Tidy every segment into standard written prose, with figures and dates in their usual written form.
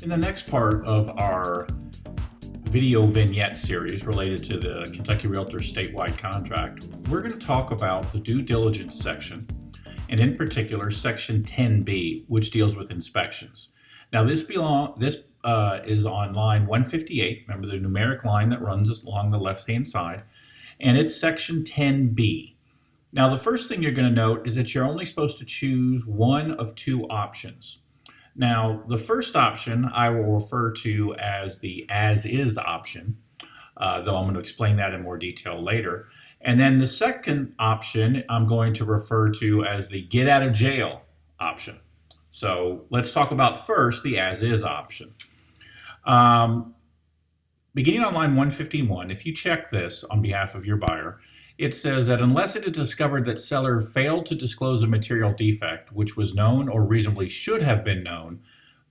In the next part of our video vignette series related to the Kentucky REALTORS statewide contract, we're going to talk about the due diligence section, and in particular section 10B, which deals with inspections. Now this is on line 158, remember the numeric line that runs along the left-hand side, and it's section 10B. Now the first thing you're going to note is that you're only supposed to choose one of two options. Now, the first option I will refer to as the as-is option, though I'm going to explain that in more detail later. And then the second option I'm going to refer to as the get-out-of-jail option. So let's talk about first the as-is option. Beginning on line 151, if you check this on behalf of your buyer, it says that unless it is discovered that seller failed to disclose a material defect, which was known or reasonably should have been known,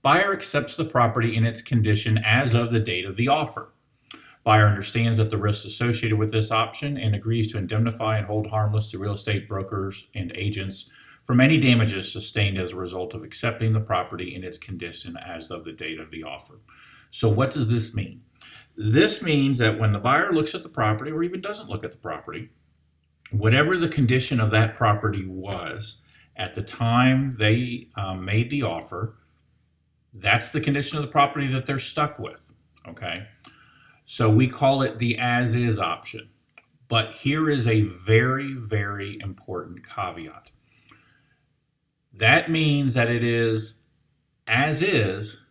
buyer accepts the property in its condition as of the date of the offer. Buyer understands that the risks associated with this option and agrees to indemnify and hold harmless the real estate brokers and agents from any damages sustained as a result of accepting the property in its condition as of the date of the offer. So what does this mean? This means that when the buyer looks at the property or even doesn't look at the property, whatever the condition of that property was at the time they made the offer, that's the condition of the property that they're stuck with, okay? So we call it the as-is option. But here is a very, very important caveat. That means that it is as is,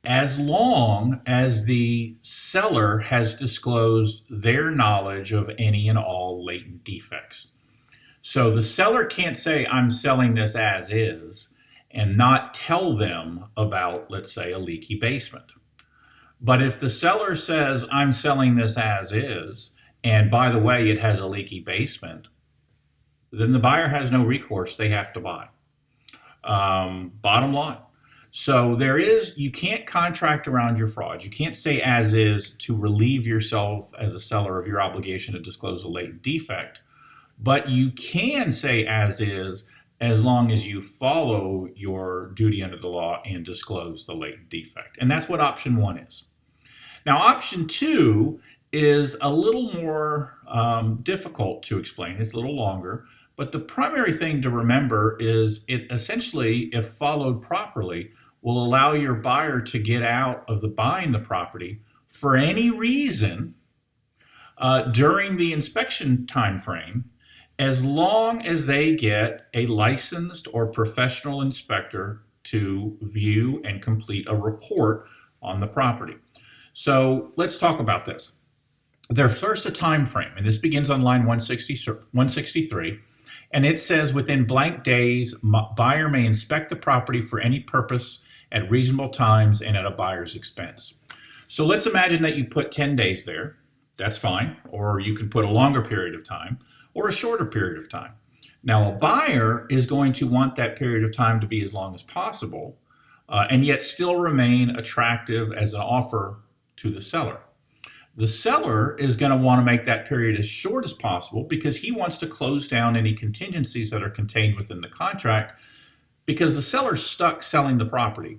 as long as the seller has disclosed their knowledge of any and all latent defects. So the seller can't say, I'm selling this as is, and not tell them about, let's say, a leaky basement. But if the seller says, I'm selling this as is, and by the way, it has a leaky basement, then the buyer has no recourse, they have to buy. Bottom line. So you can't contract around your frauds. You can't say as is to relieve yourself as a seller of your obligation to disclose a latent defect, but you can say as is as long as you follow your duty under the law and disclose the latent defect. And that's what option one is. Now option two is a little more difficult to explain. It's a little longer, but the primary thing to remember is it essentially, if followed properly, will allow your buyer to get out of buying the property for any reason during the inspection time frame, as long as they get a licensed or professional inspector to view and complete a report on the property. So let's talk about this. There's first a time frame, and this begins on line 163. And it says within blank days, buyer may inspect the property for any purpose at reasonable times and at a buyer's expense. So let's imagine that you put 10 days there. That's fine. Or you can put a longer period of time or a shorter period of time. Now a buyer is going to want that period of time to be as long as possible and yet still remain attractive as an offer to the seller. The seller is going to want to make that period as short as possible because he wants to close down any contingencies that are contained within the contract because the seller's stuck selling the property.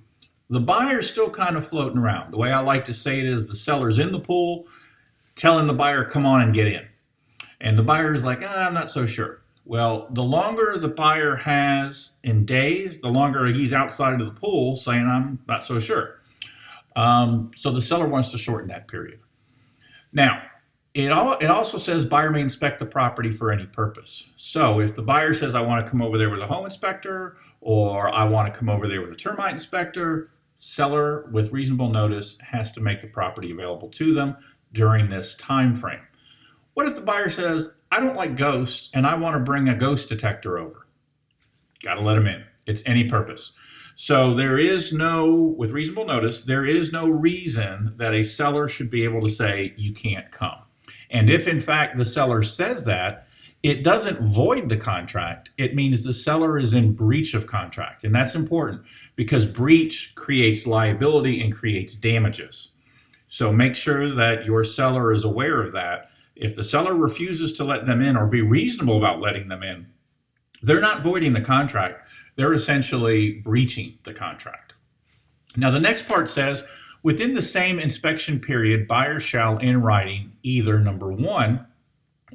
The buyer's still kind of floating around. The way I like to say it is the seller's in the pool telling the buyer, come on and get in. And the buyer's like, I'm not so sure. Well, the longer the buyer has in days, the longer he's outside of the pool saying, I'm not so sure. So the seller wants to shorten that period. Now, it also says buyer may inspect the property for any purpose. So if the buyer says, I want to come over there with a home inspector, or I want to come over there with a termite inspector, seller with reasonable notice has to make the property available to them during this time frame. What if the buyer says, I don't like ghosts and I want to bring a ghost detector over? Got to let them in. It's any purpose. So with reasonable notice, there is no reason that a seller should be able to say you can't come. And if in fact the seller says that, it doesn't void the contract. It means the seller is in breach of contract. And that's important because breach creates liability and creates damages. So make sure that your seller is aware of that. If the seller refuses to let them in or be reasonable about letting them in, they're not voiding the contract. They're essentially breaching the contract. Now, the next part says, within the same inspection period, buyer shall, in writing, either, number one,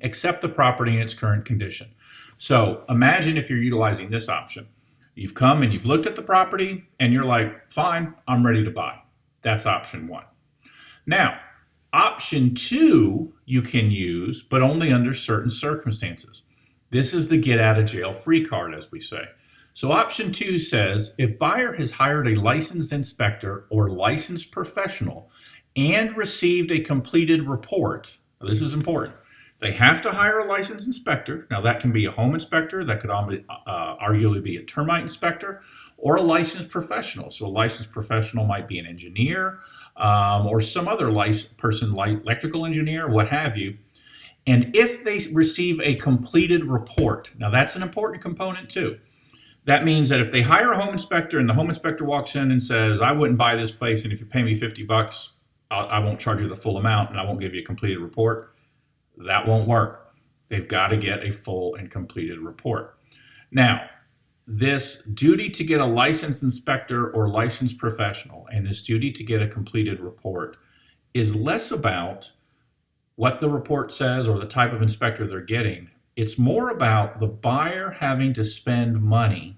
accept the property in its current condition. So imagine if you're utilizing this option. You've come and you've looked at the property and you're like, fine, I'm ready to buy. That's option one. Now, option two you can use, but only under certain circumstances. This is the get out of jail free card, as we say. So option two says, if buyer has hired a licensed inspector or licensed professional and received a completed report, now this is important, they have to hire a licensed inspector. Now that can be a home inspector, that could arguably be a termite inspector, or a licensed professional. So a licensed professional might be an engineer or some other person, like electrical engineer, what have you. And if they receive a completed report, now that's an important component too. That means that if they hire a home inspector and the home inspector walks in and says, I wouldn't buy this place, and if you pay me $50, I won't charge you the full amount and I won't give you a completed report, that won't work. They've got to get a full and completed report. Now, this duty to get a licensed inspector or licensed professional and this duty to get a completed report is less about what the report says or the type of inspector they're getting. It's more about the buyer having to spend money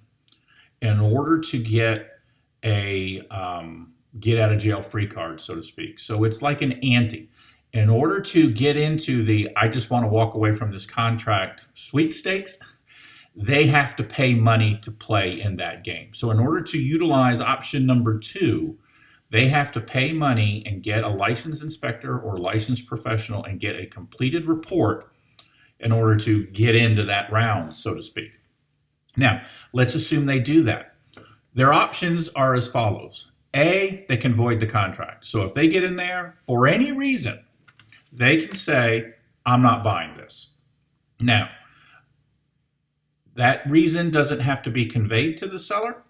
in order to get a get out of jail free card, so to speak. So it's like an ante. In order to get into the I just want to walk away from this contract sweepstakes, they have to pay money to play in that game. So in order to utilize option number two, they have to pay money and get a licensed inspector or licensed professional and get a completed report in order to get into that round, so to speak. Now, let's assume they do that. Their options are as follows. A, they can void the contract. So if they get in there for any reason, they can say, I'm not buying this. Now, that reason doesn't have to be conveyed to the seller.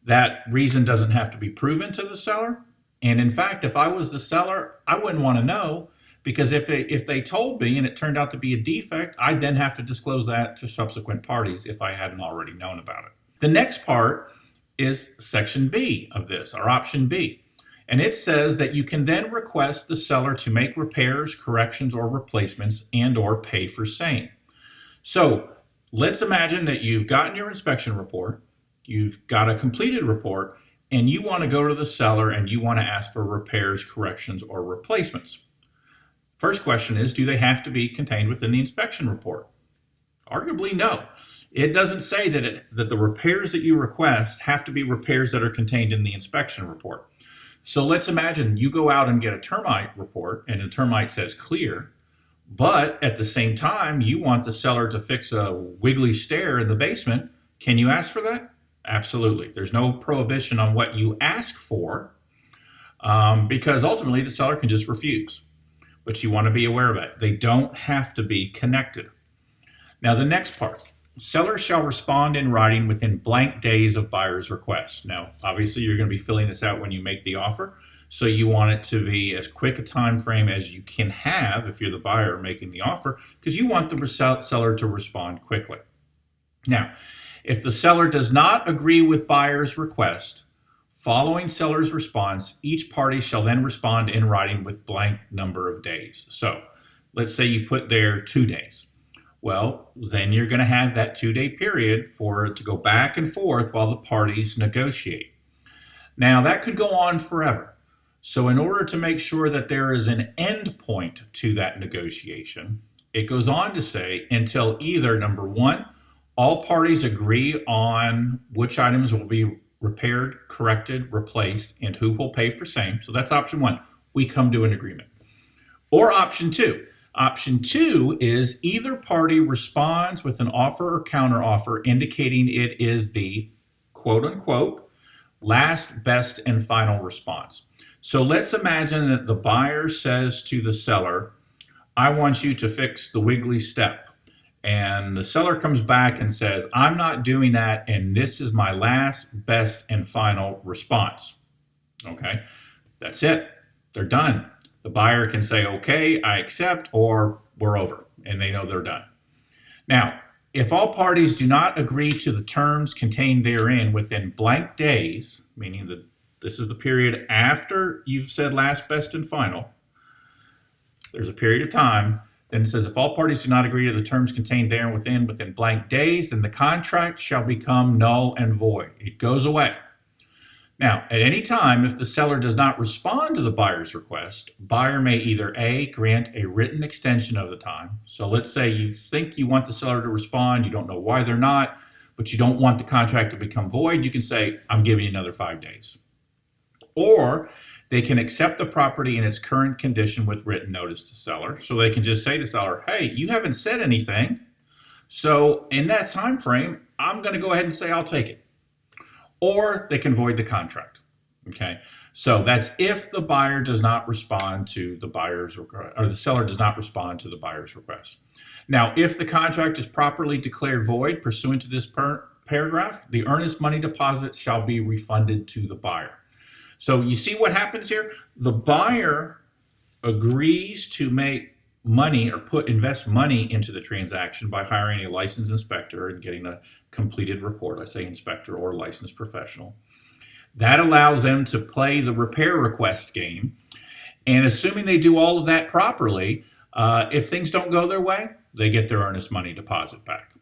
That reason doesn't have to be proven to the seller. And in fact, if I was the seller, I wouldn't want to know, because if they told me and it turned out to be a defect, I'd then have to disclose that to subsequent parties if I hadn't already known about it. The next part is section B of this, or option B. And it says that you can then request the seller to make repairs, corrections, or replacements and or pay for same. So let's imagine that you've gotten your inspection report, you've got a completed report, and you want to go to the seller and you want to ask for repairs, corrections, or replacements. First question is, do they have to be contained within the inspection report? Arguably, no. It doesn't say that the repairs that you request have to be repairs that are contained in the inspection report. So let's imagine you go out and get a termite report and the termite says clear, but at the same time, you want the seller to fix a wiggly stair in the basement. Can you ask for that? Absolutely. There's no prohibition on what you ask for because ultimately the seller can just refuse. But you want to be aware of it. They don't have to be connected. Now the next part. Seller shall respond in writing within blank days of buyer's request. Now, obviously, you're going to be filling this out when you make the offer, so you want it to be as quick a time frame as you can have if you're the buyer making the offer, because you want the seller to respond quickly. Now, if the seller does not agree with buyer's request, following seller's response, each party shall then respond in writing with blank number of days. So, let's say you put there 2 days. Well, then you're going to have that 2-day period for it to go back and forth while the parties negotiate. Now, that could go on forever. So in order to make sure that there is an end point to that negotiation, it goes on to say until either, number one, all parties agree on which items will be repaired, corrected, replaced, and who will pay for same. So that's option one. We come to an agreement. Or option two. Option two is either party responds with an offer or counteroffer indicating it is the quote unquote last, best, and final response. So let's imagine that the buyer says to the seller, I want you to fix the wiggly step. And the seller comes back and says, I'm not doing that, and this is my last, best, and final response. Okay, that's it. They're done. The buyer can say, okay, I accept, or we're over, and they know they're done. Now, if all parties do not agree to the terms contained therein within blank days, meaning the This is the period after you've said last, best, and final. There's a period of time. Then it says, if all parties do not agree to the terms contained there and within blank days, then the contract shall become null and void. It goes away. Now, at any time, if the seller does not respond to the buyer's request, buyer may either A, grant a written extension of the time. So let's say you think you want the seller to respond, you don't know why they're not, but you don't want the contract to become void, you can say, I'm giving you another 5 days. Or they can accept the property in its current condition with written notice to seller. So they can just say to seller, hey, you haven't said anything. So in that time frame, I'm going to go ahead and say I'll take it. Or they can void the contract. Okay, so that's if the buyer does not respond to the buyer's request, or the seller does not respond to the buyer's request. Now, if the contract is properly declared void pursuant to this paragraph, the earnest money deposit shall be refunded to the buyer. So you see what happens here? The buyer agrees to make money or invest money into the transaction by hiring a licensed inspector and getting a completed report. I say inspector or licensed professional. That allows them to play the repair request game. And assuming they do all of that properly, if things don't go their way, they get their earnest money deposit back.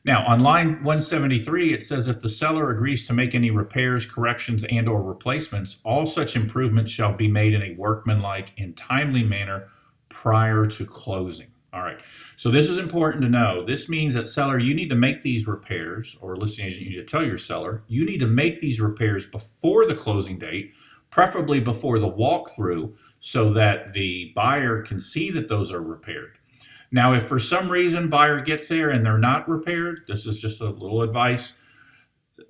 Now, on line 173, it says if the seller agrees to make any repairs, corrections, and or replacements, all such improvements shall be made in a workmanlike and timely manner prior to closing. All right, so this is important to know. This means that seller, you need to make these repairs, or listing agent, you need to tell your seller, you need to make these repairs before the closing date, preferably before the walkthrough, so that the buyer can see that those are repaired. Now, if for some reason buyer gets there and they're not repaired, this is just a little advice,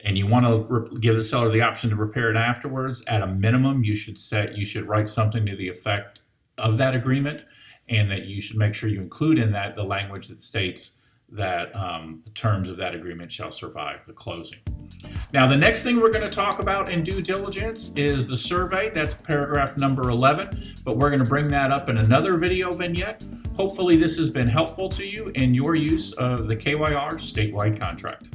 and you want to give the seller the option to repair it afterwards, at a minimum, you should write something to the effect of that agreement, and that you should make sure you include in that the language that states that the terms of that agreement shall survive the closing. Now, the next thing we're going to talk about in due diligence is the survey. That's paragraph number 11, but we're going to bring that up in another video vignette. Hopefully this has been helpful to you in your use of the KYR statewide contract.